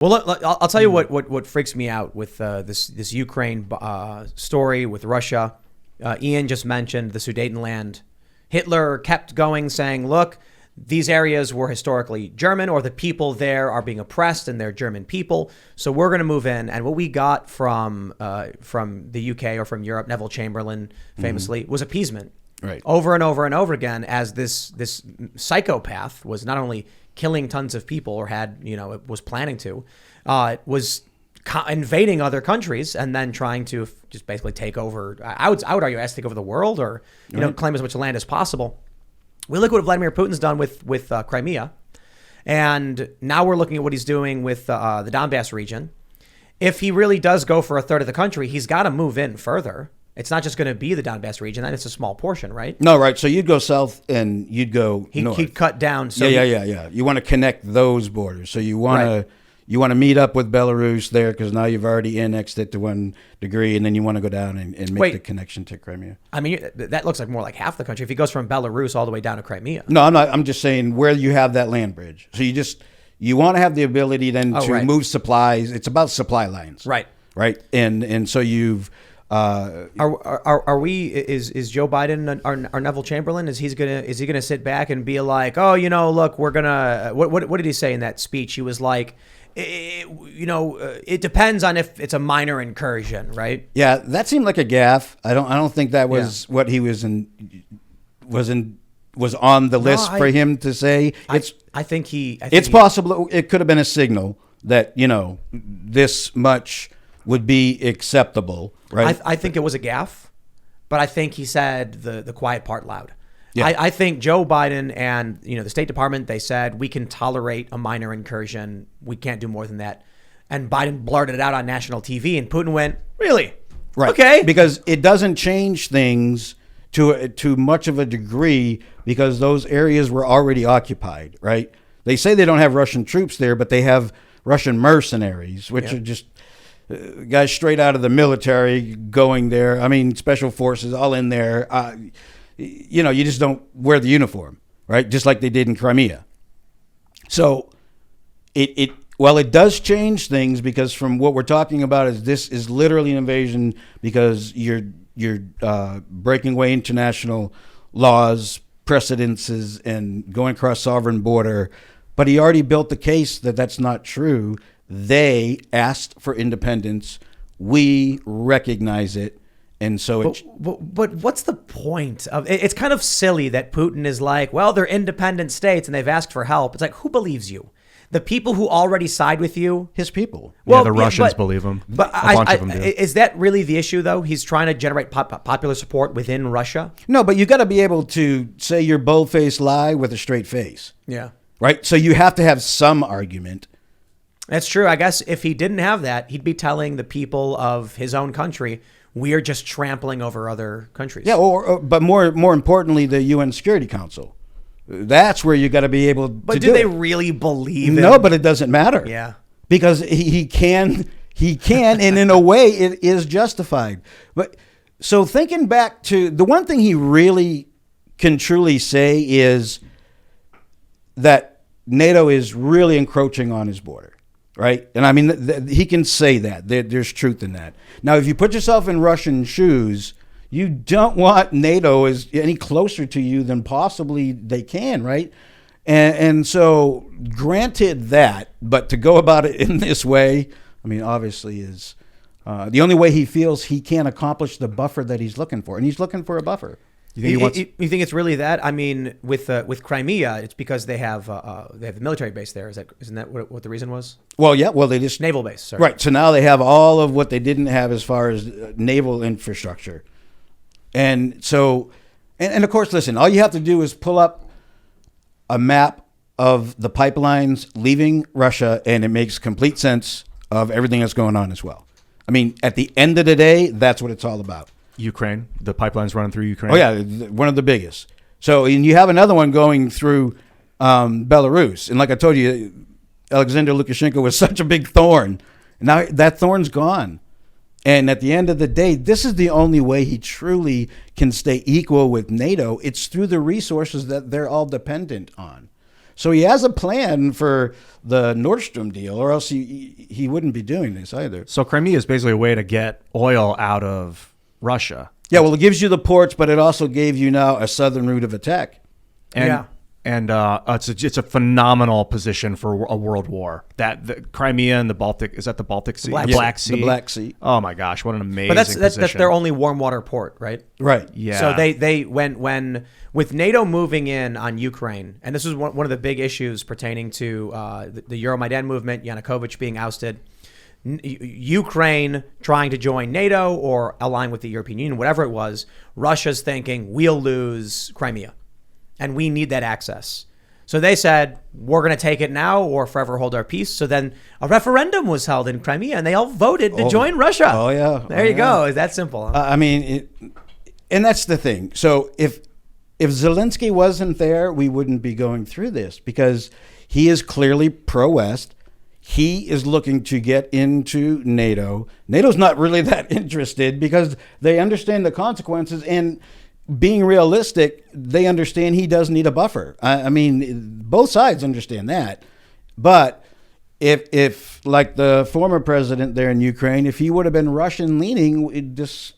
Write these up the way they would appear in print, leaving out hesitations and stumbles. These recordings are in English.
Well, I'll tell you what freaks me out with this Ukraine story with Russia. Ian just mentioned the Sudetenland. Hitler kept going, saying, look, these areas were historically German, or the people there are being oppressed and they're German people. So we're going to move in. And what we got from the UK or from Europe, Neville Chamberlain famously, was appeasement. Right. Over and over and over again, as this psychopath was not only killing tons of people, or was planning to, was invading other countries and then trying to just basically take over. I would argue, take over the world, or claim as much land as possible. We look at what Vladimir Putin's done with Crimea, and now we're looking at what he's doing with the Donbass region. If he really does go for a third of the country, he's got to move in further. It's not just going to be the Donbass region, and it's a small portion, right? No, right. So you'd go south and you'd go north. He'd cut down. So yeah. You want to connect those borders. So you want to meet up with Belarus there, because now you've already annexed it to one degree, and then you want to go down and make the connection to Crimea. I mean, that looks like more like half the country if he goes from Belarus all the way down to Crimea. No, I'm not. I'm just saying where you have that land bridge. So you want to have the ability then to move supplies. It's about supply lines. Right. And so you've. Are we? Is Joe Biden our Neville Chamberlain? Is he gonna sit back and be like, oh, look, we're gonna. What did he say in that speech? He was like, it depends on if it's a minor incursion, right? Yeah, that seemed like a gaffe. I don't think that was what he was on the list for him to say. I think it's possible it could have been a signal that this much would be acceptable, right? I think it was a gaffe, but I think he said the quiet part loud. Yeah. I think Joe Biden and the State Department, they said we can tolerate a minor incursion. We can't do more than that. And Biden blurted it out on national TV, and Putin went, really? Right. Okay. Because it doesn't change things to much of a degree, because those areas were already occupied, right? They say they don't have Russian troops there, but they have Russian mercenaries, which are just guys straight out of the military going there. I mean, special forces all in there. You just don't wear the uniform, right? Just like they did in Crimea. So it does change things, because from what we're talking about is this is literally an invasion, because you're breaking away international laws, precedences, and going across sovereign border. But he already built the case that that's not true. They asked for independence. We recognize it. And so but what's the point of it? It's kind of silly that Putin is like, well, they're independent states and they've asked for help. It's like, who believes you? The people who already side with you? His people. Well, the Russians believe him. But a bunch of them do. Is that really the issue, though? He's trying to generate popular support within Russia? No, but you got to be able to say your bold-faced lie with a straight face. Yeah. Right? So you have to have some argument. That's true. I guess if he didn't have that, he'd be telling the people of his own country, we are just trampling over other countries. Yeah, but more importantly, the UN Security Council. That's where you got to be able to do it. But do they really believe it? No, but it doesn't matter. Yeah. Because he can, and in a way it is justified. But so thinking back to the one thing he really can truly say is that NATO is really encroaching on his border. Right. And I mean, he can say that. There's truth in that. Now, if you put yourself in Russian shoes, you don't want NATO is any closer to you than possibly they can. Right. And so granted that, but to go about it in this way, I mean, obviously is the only way he feels he can accomplish the buffer that he's looking for. And he's looking for a buffer. You think it's really that? I mean, with Crimea, it's because they have the military base there. Isn't that what the reason was? Well, yeah. Well, they just naval base. Sorry. Right. So now they have all of what they didn't have as far as naval infrastructure, and so and of course, listen. All you have to do is pull up a map of the pipelines leaving Russia, and it makes complete sense of everything that's going on as well. I mean, at the end of the day, that's what it's all about. Ukraine, the pipelines running through Ukraine. Oh yeah, one of the biggest. So, and you have another one going through Belarus, and like I told you, Alexander Lukashenko was such a big thorn. Now that thorn's gone, and at the end of the day, this is the only way he truly can stay equal with NATO. It's through the resources that they're all dependent on. So he has a plan for the Nord Stream deal, or else he wouldn't be doing this either. So Crimea is basically a way to get oil out of Russia. Yeah, well, it gives you the ports, but it also gave you now a southern route of attack. And it's a phenomenal position for a world war. That the Crimea and the Baltic, is that the Baltic Sea? The Black Sea. The Black Sea. Oh my gosh, what an amazing But that's position. their only warm water port, right? Right. Yeah. So they when with NATO moving in on Ukraine, and this was one of the big issues pertaining to the Euromaidan movement, Yanukovych being ousted, Ukraine trying to join NATO or align with the European Union, whatever it was, Russia's thinking we'll lose Crimea. And we need that access. So they said, we're going to take it now or forever hold our peace. So then a referendum was held in Crimea and they all voted to join Russia. Oh, yeah. There you go. It's that simple. Huh? I mean, and that's the thing. So if Zelensky wasn't there, we wouldn't be going through this because he is clearly pro-West. He is looking to get into NATO. NATO's not really that interested because they understand the consequences, and being realistic, they understand he does need a buffer. I mean, both sides understand that. But if like the former president there in Ukraine, if he would have been Russian leaning,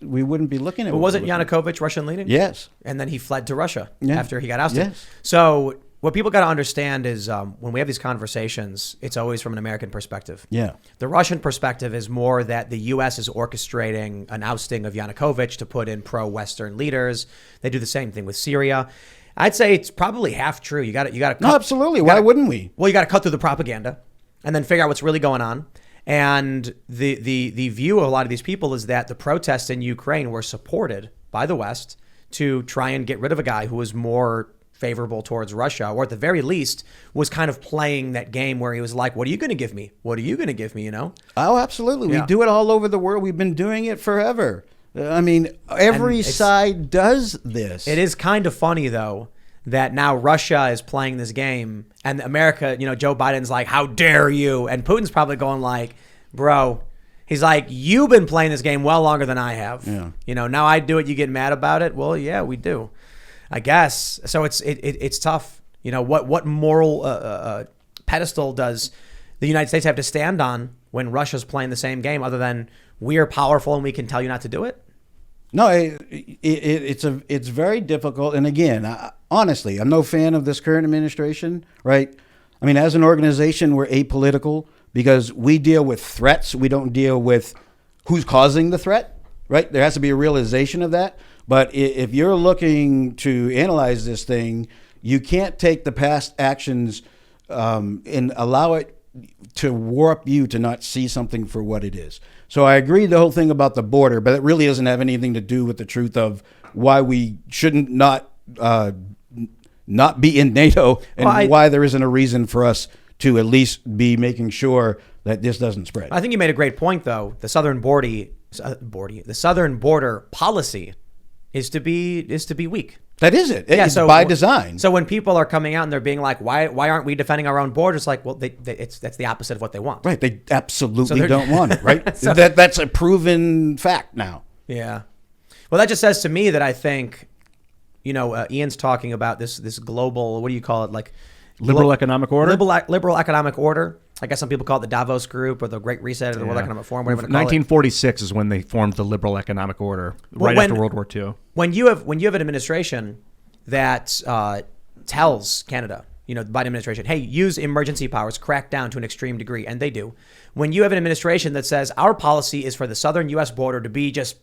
we wouldn't be looking at. But wasn't Yanukovych Russian leaning? Yes. And then he fled to Russia Yeah. after he got ousted. Yes. So what people got to understand is when we have these conversations, it's always from an American perspective. Yeah. The Russian perspective is more that the U.S. is orchestrating an ousting of Yanukovych to put in pro-Western leaders. They do the same thing with Syria. I'd say it's probably half true. You got to. No, absolutely. Why wouldn't we? Well, you got to cut through the propaganda and then figure out what's really going on. And the view of a lot of these people is that the protests in Ukraine were supported by the West to try and get rid of a guy who was more favorable towards Russia, or at the very least was kind of playing that game where he was like, what are you going to give me? What are you going to give me? You know? Oh, absolutely. Yeah. We do it all over the world. We've been doing it forever. I mean, every side does this. It is kind of funny, though, that now Russia is playing this game and America, Joe Biden's like, how dare you? And Putin's probably going like, bro, he's like, you've been playing this game well longer than I have. Yeah. Now I do it. You get mad about it. Well, yeah, we do. I guess. So it's tough. What moral pedestal does the United States have to stand on when Russia's playing the same game other than we are powerful and we can tell you not to do it? No, it's very difficult. And again, honestly, I'm no fan of this current administration, right? I mean, as an organization, we're apolitical because we deal with threats. We don't deal with who's causing the threat, right? There has to be a realization of that. But if you're looking to analyze this thing, you can't take the past actions and allow it to warp you to not see something for what it is. So I agree the whole thing about the border, but it really doesn't have anything to do with the truth of why we shouldn't not be in NATO and why there isn't a reason for us to at least be making sure that this doesn't spread. I think you made a great point, though. The southern border policy is to be weak. That is it. It's by design. So when people are coming out and they're being like, why aren't we defending our own borders? Like, well, that's the opposite of what they want. Right. They absolutely don't want it. Right. That's a proven fact now. Yeah. Well, that just says to me that I think, Ian's talking about this global, what do you call it? Like liberal economic order? Liberal economic order. I guess some people call it the Davos Group or the Great Reset or the World Economic Forum, whatever you want to call it. 1946 is when they formed the liberal economic order, right after World War II. When you have an administration that tells Canada, the Biden administration, hey, use emergency powers, crack down to an extreme degree, and they do. When you have an administration that says our policy is for the southern U.S. border to be just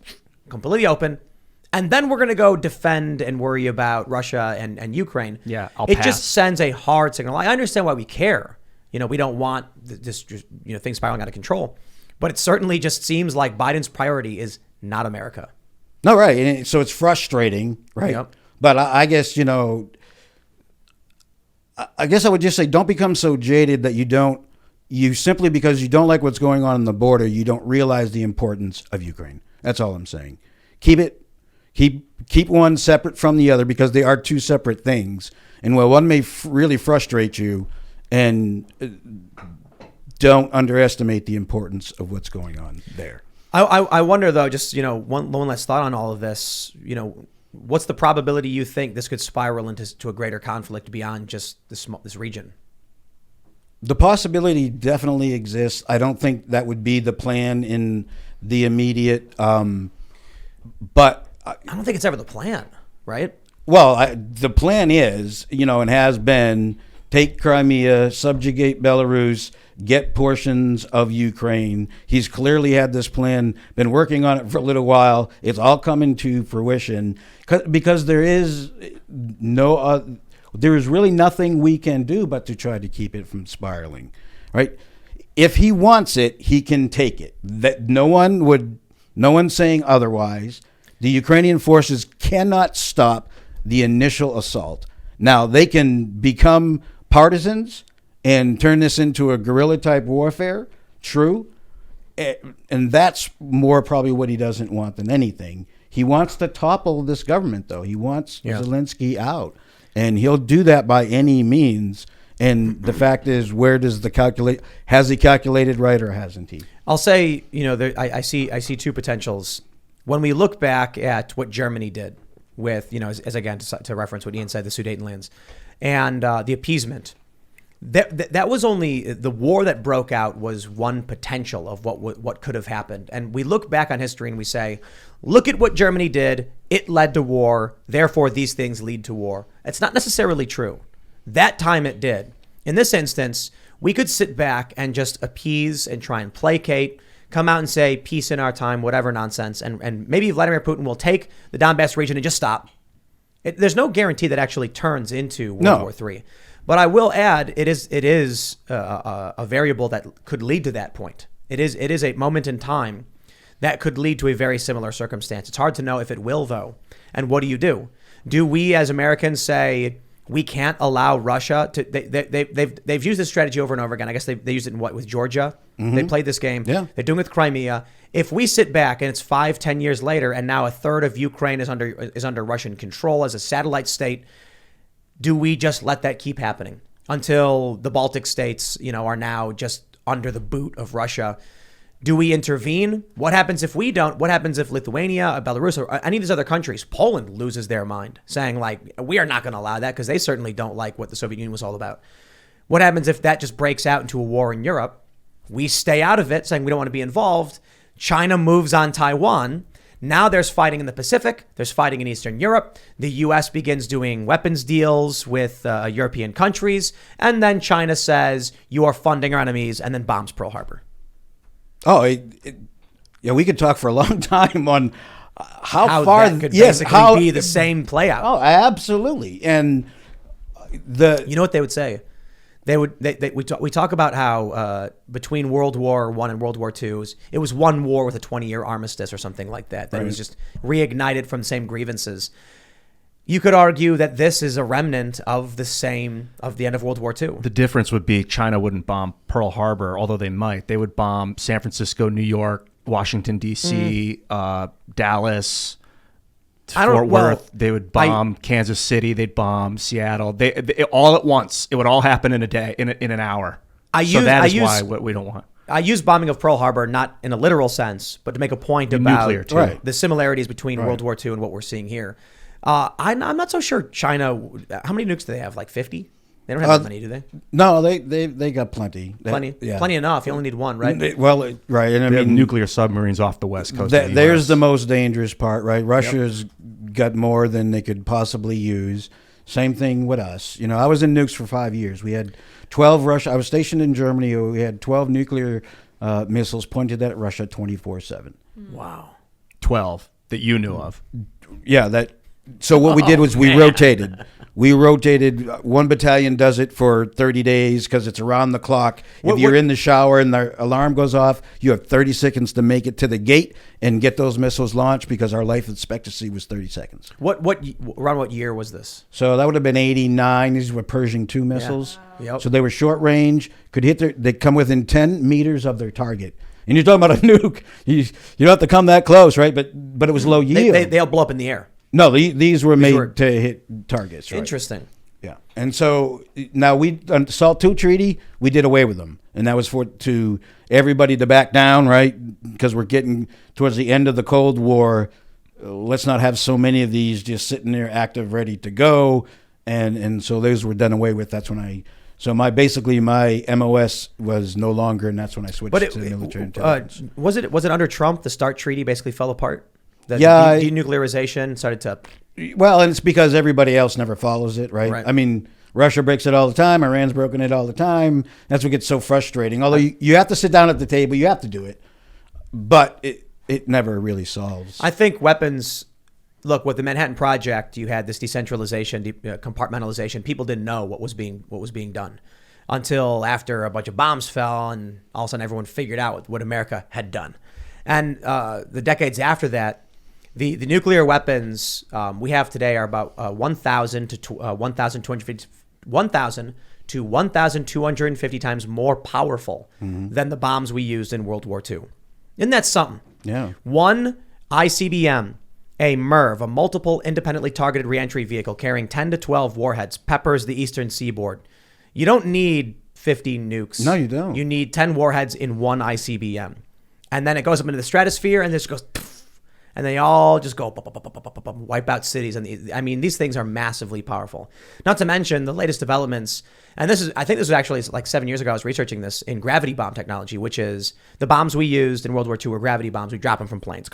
completely open, and then we're going to go defend and worry about Russia and Ukraine. Yeah, it just sends a hard signal. I understand why we care. We don't want this, things spiraling out of control. But it certainly just seems like Biden's priority is not America. No, right. And so it's frustrating, right? Yep. But I guess, I would just say don't become so jaded that you simply because you don't like what's going on the border, you don't realize the importance of Ukraine. That's all I'm saying. Keep one separate from the other because they are two separate things. And while one may really frustrate you, and don't underestimate the importance of what's going on there. I wonder, though, just, one last thought on all of this. what's the probability you think this could spiral into a greater conflict beyond just this region? The possibility definitely exists. I don't think that would be the plan in the immediate, but I don't think it's ever the plan, right? Well, the plan is, and has been, take Crimea, subjugate Belarus, get portions of Ukraine. He's clearly had this plan, been working on it for a little while. It's all coming to fruition because there is really nothing we can do but to try to keep it from spiraling, right? If he wants it, he can take it. That no one's saying otherwise. The Ukrainian forces cannot stop the initial assault. Now, they can become partisans and turn this into a guerrilla type warfare, true. And that's more probably what he doesn't want than anything. He wants to topple this government, though. He wants Zelensky out. And he'll do that by any means. And the fact is, has he calculated right or hasn't he? I'll say, I see two potentials. When we look back at what Germany did with, as again, to reference what Ian said, the Sudetenlands, and the appeasement, that was only the war that broke out was one potential of what could have happened. And we look back on history and we say, look at what Germany did. It led to war. Therefore, these things lead to war. It's not necessarily true. That time it did. In this instance, we could sit back and just appease and try and placate, come out and say peace in our time, whatever nonsense. And maybe Vladimir Putin will take the Donbass region and just stop. There's no guarantee that actually turns into World War III. But I will add, it is a variable that could lead to that point. It is a moment in time that could lead to a very similar circumstance. It's hard to know if it will, though. And what do? Do we as Americans say we can't allow Russia to? They've used this strategy over and over again. I guess they used it with Georgia. Mm-hmm. They played this game. Yeah. They're doing it with Crimea. If we sit back and it's 5-10 years later, and now a third of Ukraine is under Russian control as a satellite state, do we just let that keep happening until the Baltic states, are now just under the boot of Russia? Do we intervene? What happens if we don't? What happens if Lithuania, or Belarus, or any of these other countries, Poland loses their mind, saying we are not going to allow that because they certainly don't like what the Soviet Union was all about? What happens if that just breaks out into a war in Europe? We stay out of it, saying we don't want to be involved. China moves on Taiwan. Now there's fighting in the Pacific. There's fighting in Eastern Europe. The U.S. begins doing weapons deals with European countries. And then China says, you are funding our enemies, and then bombs Pearl Harbor. Oh, we could talk for a long time on how far that could basically be the same play out. Oh, absolutely. And you know what they would say? We talk about how between World War I and World War II, it was one war with a 20-year armistice or something like that. That It was just reignited from the same grievances. You could argue that this is a remnant of the end of World War II. The difference would be China wouldn't bomb Pearl Harbor, although they might. They would bomb San Francisco, New York, Washington, D.C., Dallas, Fort Worth. They would bomb Kansas City. They'd bomb Seattle. They all at once. It would all happen in a day, in an hour. That is why what we don't want. I use bombing of Pearl Harbor not in a literal sense, but to make a point about the similarities between World War II and what we're seeing here. I'm not so sure China. How many nukes do they have? Like 50? They don't have that many, do they? No, they got plenty. Plenty enough. You only need one, right? And they have nuclear submarines off the west coast. There's the most dangerous part, right? Russia's got more than they could possibly use. Same thing with us. I was in nukes for 5 years. We had 12 Russia. I was stationed in Germany. We had 12 nuclear missiles pointed at Russia 24/7. Wow. 12 that you knew of. Yeah, So what we did was we rotated. We rotated. One battalion does it for 30 days because it's around the clock. If you're in the shower and the alarm goes off, you have 30 seconds to make it to the gate and get those missiles launched because our life expectancy was 30 seconds. Around what year was this? So that would have been 89. These were Pershing 2 missiles. Yeah. Yep. So they were short range, could hit they come within 10 meters of their target. And you're talking about a nuke. You don't have to come that close, right? But it was low yield. They'll blow up in the air. No, these were made to hit targets. Right? Interesting. Yeah, and so now on the SALT II treaty, we did away with them, and that was to everybody to back down, right? Because we're getting towards the end of the Cold War. let's not have so many of these just sitting there active, ready to go. And so those were done away with. That's when my MOS was no longer, and that's when I switched to military intelligence. Was it under Trump the START treaty basically fell apart? The denuclearization started to. Well, and it's because everybody else never follows it, right? I mean, Russia breaks it all the time. Iran's broken it all the time. That's what gets so frustrating. Although you have to sit down at the table, you have to do it, but it never really solves. I think weapons. Look, with the Manhattan Project, you had this decentralization, compartmentalization. People didn't know what was being done until after a bunch of bombs fell, and all of a sudden everyone figured out what America had done. And the decades after that, the nuclear weapons we have today are about 1,000 to 1,250 times more powerful than the bombs we used in World War II. Isn't that something? Yeah. One ICBM, a MIRV, a multiple independently targeted reentry vehicle carrying 10 to 12 warheads, peppers the eastern seaboard. You don't need 50 nukes. No, you don't. You need 10 warheads in one ICBM. And then it goes up into the stratosphere, and this goes, and they all just go wipe out cities. And I mean, these things are massively powerful. Not to mention the latest developments. And I think this was actually like 7 years ago. I was researching this in gravity bomb technology, which is the bombs we used in World War II were gravity bombs. We drop them from planes.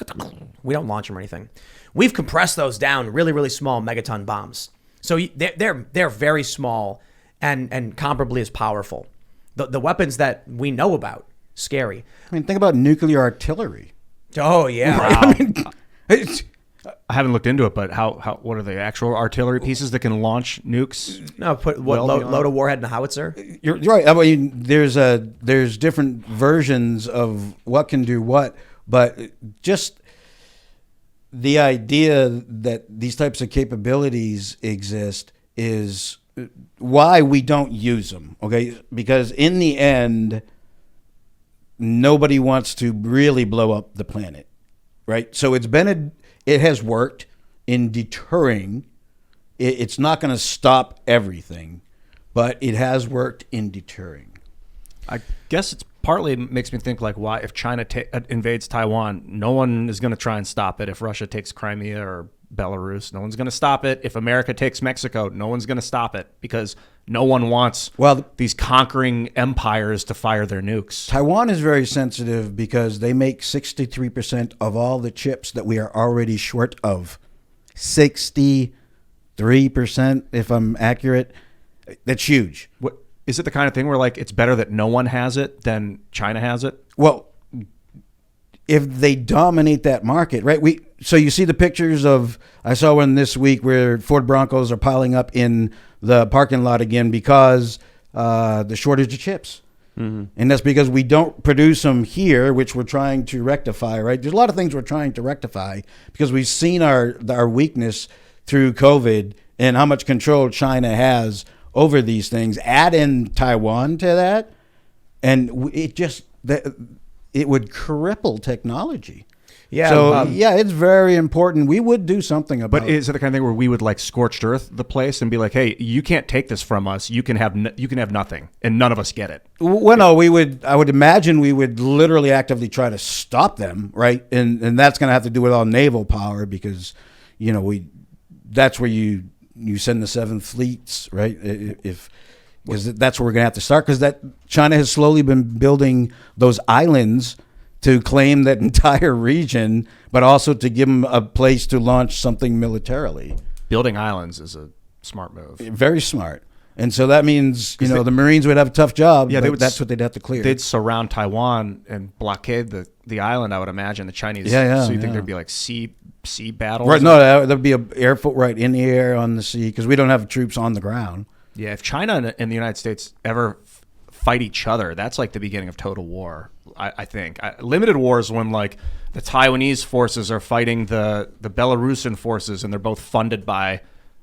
We don't launch them or anything. We've compressed those down, really, really small megaton bombs. So they're very small and comparably as powerful. The weapons that we know about, scary. I mean, think about nuclear artillery. Oh yeah. Wow. I mean, I haven't looked into it, but what are the actual artillery pieces that can launch nukes? No, load a warhead in a howitzer. You're right. I mean, there's different versions of what can do what, but just the idea that these types of capabilities exist is why we don't use them. Okay, because in the end, nobody wants to really blow up the planet, right? So it has worked in deterring. It's not going to stop everything, but it has worked in deterring. I guess it's partly makes me think like why if China invades Taiwan, no one is going to try and stop it. If Russia takes Crimea or Belarus, no one's going to stop it. If America takes Mexico, no one's going to stop it because no one wants these conquering empires to fire their nukes. Taiwan is very sensitive because they make 63% of all the chips that we are already short of. 63%, if I'm accurate. That's huge. What, is it the kind of thing where like it's better that no one has it than China has it? Well, if they dominate that market, right? So you see the pictures I saw one this week where Ford Broncos are piling up in the parking lot again because the shortage of chips. Mm-hmm. And that's because we don't produce them here, which we're trying to rectify, right? There's a lot of things we're trying to rectify because we've seen our weakness through COVID and how much control China has over these things. Add in Taiwan to that, and it would cripple technology. Yeah. So it's very important. We would do something about it. But is it the kind of thing where we would like scorched earth the place and be like, hey, you can't take this from us. You can have nothing, and none of us get it. Well, no, I would imagine we would literally actively try to stop them, right? And that's going to have to do with all naval power because, that's where you send the 7 fleets, right? Because that's where we're going to have to start because China has slowly been building those islands to claim that entire region, but also to give them a place to launch something militarily. Building islands is a smart move. Very smart. And so that means, the Marines would have a tough job. Yeah, that's what they'd have to clear. They'd surround Taiwan and blockade the island, I would imagine, the Chinese. So you think there'd be like sea battles? Right, no, there'd be an air foot right in the air on the sea because we don't have troops on the ground. Yeah, if China and the United States ever fight each other, that's like the beginning of total war, I think. Limited war is when like the Taiwanese forces are fighting the Belarusian forces and they're both funded by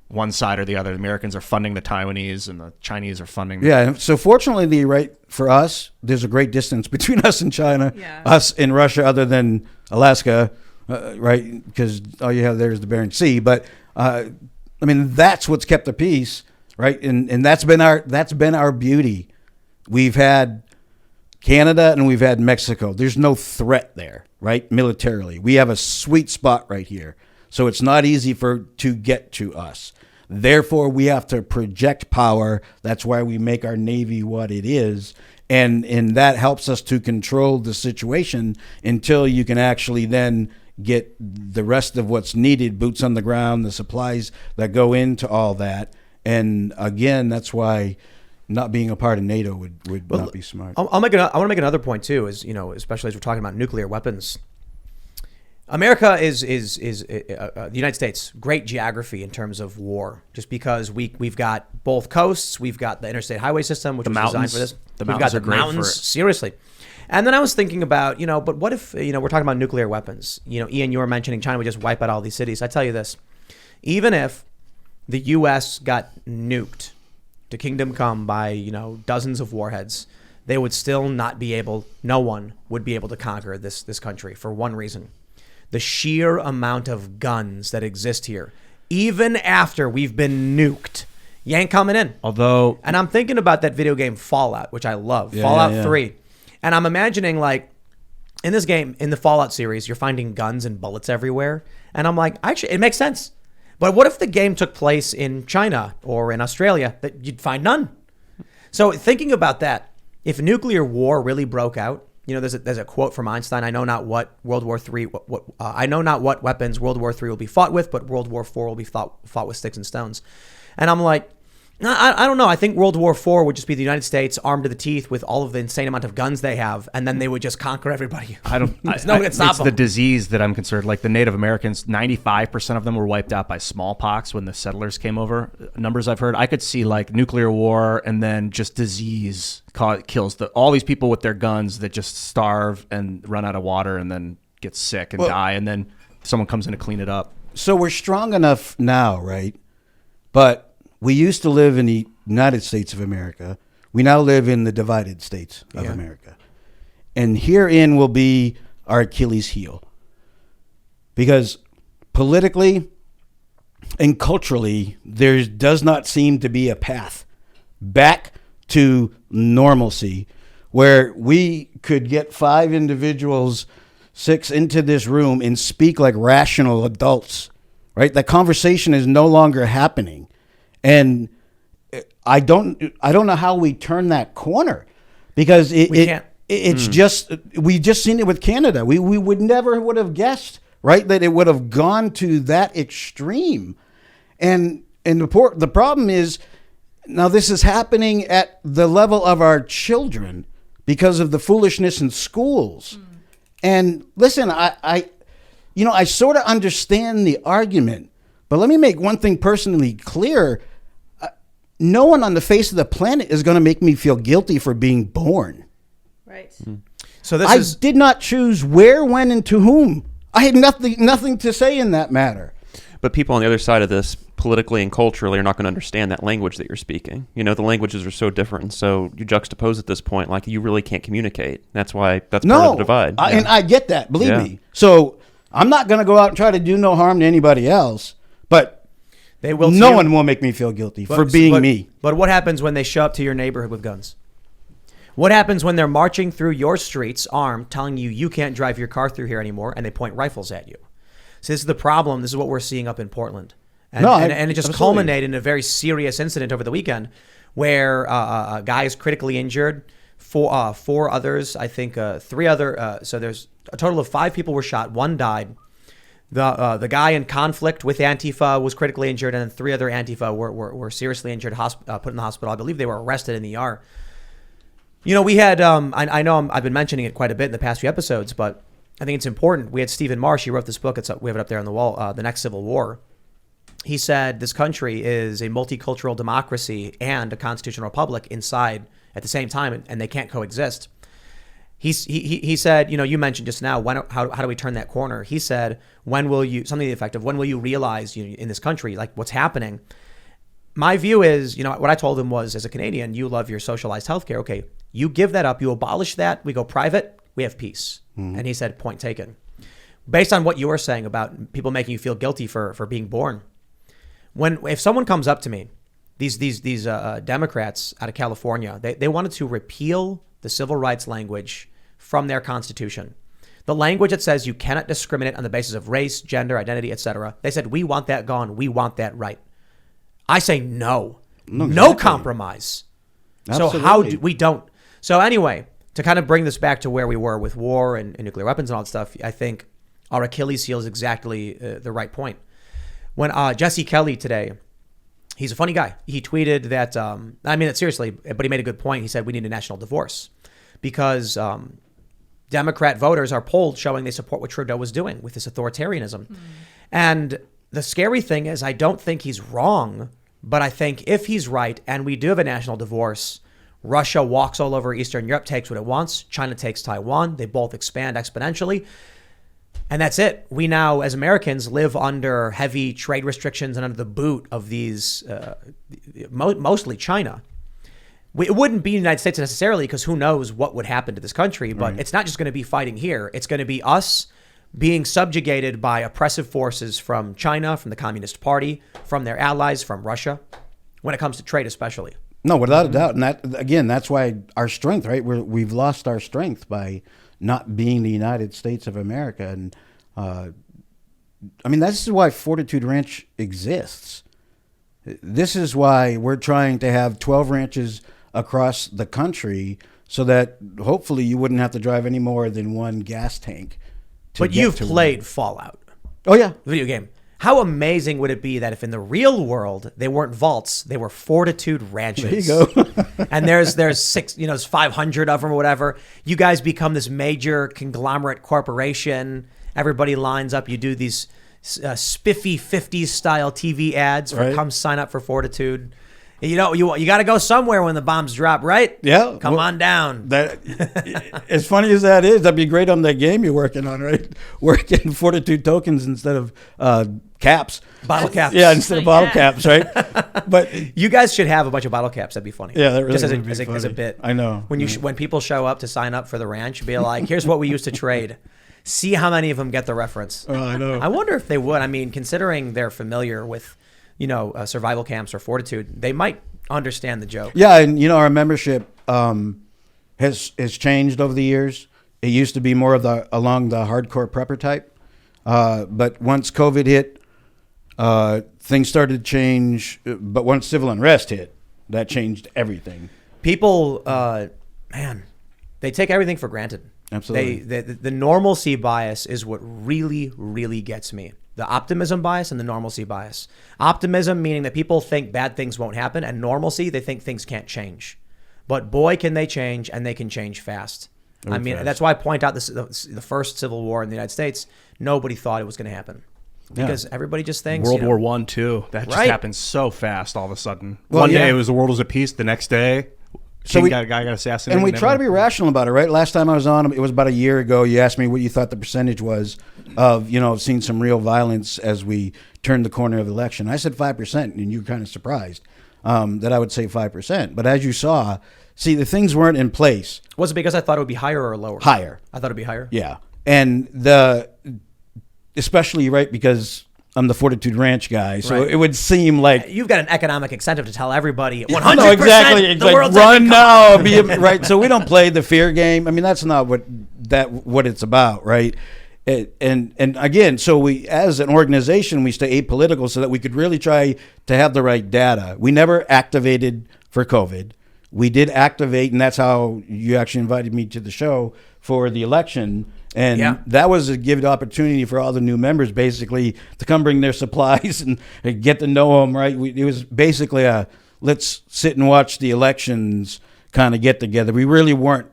one side or the other. The Americans are funding the Taiwanese and the Chinese are funding them. Yeah, so fortunately, right, for us, there's a great distance between us and China, us and Russia, other than Alaska, right, because all you have there is the Bering Sea. But, that's what's kept the peace, right, and that's been our beauty. We've had Canada and we've had Mexico. There's no threat there, right, militarily. We have a sweet spot right here. So it's not easy to get to us. Therefore, we have to project power. That's why we make our Navy what it is. And that helps us to control the situation until you can actually then get the rest of what's needed, boots on the ground, the supplies that go into all that. And again, that's why not being a part of NATO would not be smart. I want to make another point too, is, especially as we're talking about nuclear weapons. America is the United States, great geography in terms of war, just because we've got both coasts, we've got the interstate highway system, which was designed for this. We've got the mountains, seriously. And then I was thinking about, but what if, we're talking about nuclear weapons. Ian, you were mentioning China would just wipe out all these cities. I tell you this, even if the U.S. got nuked to kingdom come by, dozens of warheads, they would still not be able, no one would be able to conquer this country for one reason. The sheer amount of guns that exist here, even after we've been nuked, you ain't coming in. And I'm thinking about that video game Fallout, which I love, Fallout 3. And I'm imagining, like, in this game, in the Fallout series, you're finding guns and bullets everywhere. And I'm like, actually, it makes sense. But what if the game took place in China or in Australia, that you'd find none? So thinking about that, if nuclear war really broke out, there's a quote from Einstein. I know not what World War III. I know not what weapons World War III will be fought with, but World War IV will be fought with sticks and stones. And I'm like, I don't know. I think World War IV would just be the United States armed to the teeth with all of the insane amount of guns they have, and then they would just conquer everybody. No one can stop them. It's the disease that I'm concerned. Like the Native Americans, 95% of them were wiped out by smallpox when the settlers came over. Numbers I've heard, I could see like nuclear war and then just disease kills all these people with their guns that just starve and run out of water and then get sick and die, and then someone comes in to clean it up. So we're strong enough now, right? But we used to live in the United States of America. We now live in the divided states of America. And herein will be our Achilles heel. Because politically and culturally, there does not seem to be a path back to normalcy where we could get 5 individuals, 6 into this room and speak like rational adults, right? That conversation is no longer happening. And I don't know how we turn that corner, because it's just, we just seen it with Canada. We would never would have guessed, right, that it would have gone to that extreme. And the problem is now this is happening at the level of our children because of the foolishness in schools. And listen, I sort of understand the argument, but let me make one thing personally clear. No one on the face of the planet is going to make me feel guilty for being born. Right. So I did not choose where, when, and to whom. I had nothing to say in that matter. But people on the other side of this, politically and culturally, are not going to understand that language that you're speaking. The languages are so different. So you juxtapose at this point, like you really can't communicate. That's part of the divide. And I get that, believe me. So I'm not going to go out and try to do no harm to anybody else, but they will. No one will make me feel guilty for being me. But what happens when they show up to your neighborhood with guns? What happens when they're marching through your streets armed, telling you can't drive your car through here anymore, and they point rifles at you? So this is the problem. This is what we're seeing up in Portland. And it just culminated in a very serious incident over the weekend where a guy is critically injured. 4 others, I think 3 other. So there's a total of 5 people were shot. 1 died. The guy in conflict with Antifa was critically injured, and 3 other Antifa were seriously injured, put in the hospital. I believe they were arrested in the ER. We had, I know I've been mentioning it quite a bit in the past few episodes, but I think it's important. We had Stephen Marsh. He wrote this book. We have it up there on the wall, The Next Civil War. He said this country is a multicultural democracy and a constitutional republic inside at the same time, and they can't coexist. He said, you mentioned just now, how do we turn that corner? He said, when will you realize in this country, like what's happening? My view is, what I told him was, as a Canadian, you love your socialized healthcare. Okay, you give that up, you abolish that, we go private, we have peace. And he said, point taken. Based on what you were saying about people making you feel guilty for being born, if someone comes up to me, these Democrats out of California, they wanted to repeal the civil rights language from their constitution. The language that says you cannot discriminate on the basis of race, gender, identity, etc. They said, we want that gone. We want that right. I say no. No compromise. Absolutely. So how do we don't? So anyway, to kind of bring this back to where we were with war and nuclear weapons and all that stuff, I think our Achilles heel is exactly the right point. When Jesse Kelly today, he's a funny guy. He tweeted that, I mean it seriously, but he made a good point. He said we need a national divorce because Democrat voters are polled showing they support what Trudeau was doing with this authoritarianism. And the scary thing is I don't think he's wrong, but I think if he's right and we do have a national divorce, Russia walks all over Eastern Europe, takes what it wants. China takes Taiwan. They both expand exponentially. And that's it. We now, as Americans, live under heavy trade restrictions and under the boot of these, mostly China. It wouldn't be the United States necessarily because who knows what would happen to this country. But it's not just going to be fighting here. It's going to be us being subjugated by oppressive forces from China, from the Communist Party, from their allies, from Russia, when it comes to trade especially. No, without a doubt. And that, again, that's why our strength, right? We've lost our strength by not being the United States of America. And I mean, this is why Fortitude Ranch exists. This is why we're trying to have 12 ranches across the country so that hopefully you wouldn't have to drive any more than one gas tank. But you've played Fallout. Oh, yeah. The video game. How amazing would it be that if in the real world they weren't vaults, they were Fortitude Ranches? There you go. And there's 500 of them or whatever. You guys become this major conglomerate corporation. Everybody lines up. You do these spiffy 50s style TV ads for come sign up for Fortitude. You know, you got to go somewhere when the bombs drop, right? Yeah. Come on down. That, as funny as that is, that'd be great on that game you're working on, right? Working Fortitude tokens instead of caps. Bottle caps. Yeah, instead of bottle caps, right? But you guys should have a bunch of bottle caps. That'd be funny. Yeah, that really just would be funny. As a bit. I know. When when people show up to sign up for the ranch, be like, here's what we used to trade. See how many of them get the reference. Oh, I know. I wonder if they would. I mean, considering they're familiar with, survival camps or Fortitude, they might understand the joke. Yeah, and our membership has changed over the years. It used to be more of along the hardcore prepper type, but once COVID hit, things started to change. But once civil unrest hit, that changed everything. People, they take everything for granted. Absolutely. The normalcy bias is what really, really gets me. The optimism bias and the normalcy bias. Optimism meaning that people think bad things won't happen, and normalcy, they think things can't change. But boy, can they change, and they can change fast. That's why I point out the first Civil War in the United States, nobody thought it was going to happen. Because everybody just thinks World War I too. That just happened so fast all of a sudden. Well, One day it was the world was at peace. The next day, guy got assassinated. And we try to be rational about it, right? Last time I was on, it was about a year ago. You asked me what you thought the percentage was of, seeing some real violence as we turned the corner of the election. I said 5%, and you were kind of surprised that I would say 5%. But as you saw, the things weren't in place. Was it because I thought it would be higher or lower? Higher. I thought it would be higher? Yeah. And especially, right, because I'm the Fortitude Ranch guy, so it would seem like you've got an economic incentive to tell everybody 100%. No, exactly. The world's run now, right? So we don't play the fear game. I mean, that's not what it's about, right? And again, so we, as an organization, we stay apolitical so that we could really try to have the right data. We never activated for COVID. We did activate, and that's how you actually invited me to the show for the election. And that was a given opportunity for all the new members basically to come bring their supplies and get to know them, right? It was basically let's sit and watch the elections kind of get together. We really weren't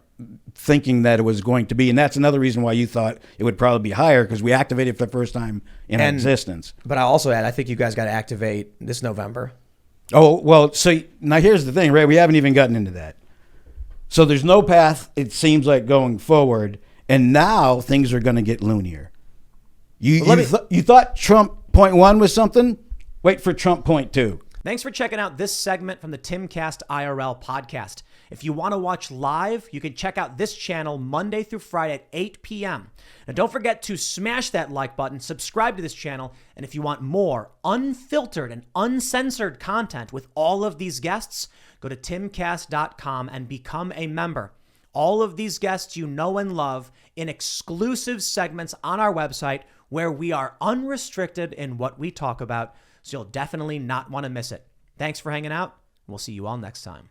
thinking that it was going to be. And that's another reason why you thought it would probably be higher, because we activated for the first time in existence. But I also I think you guys got to activate this November. Oh, well, so now here's the thing, right? We haven't even gotten into that. So there's no path, it seems like, going forward. And now things are going to get loonier. You thought Trump point 1 was something? Wait for Trump point 2. Thanks for checking out this segment from the Timcast IRL podcast. If you want to watch live, you can check out this channel Monday through Friday at 8 p.m. Now, don't forget to smash that like button, subscribe to this channel, and if you want more unfiltered and uncensored content with all of these guests, go to timcast.com and become a member. all of these guests you know and love in exclusive segments on our website where we are unrestricted in what we talk about. So you'll definitely not want to miss it. Thanks for hanging out. We'll see you all next time.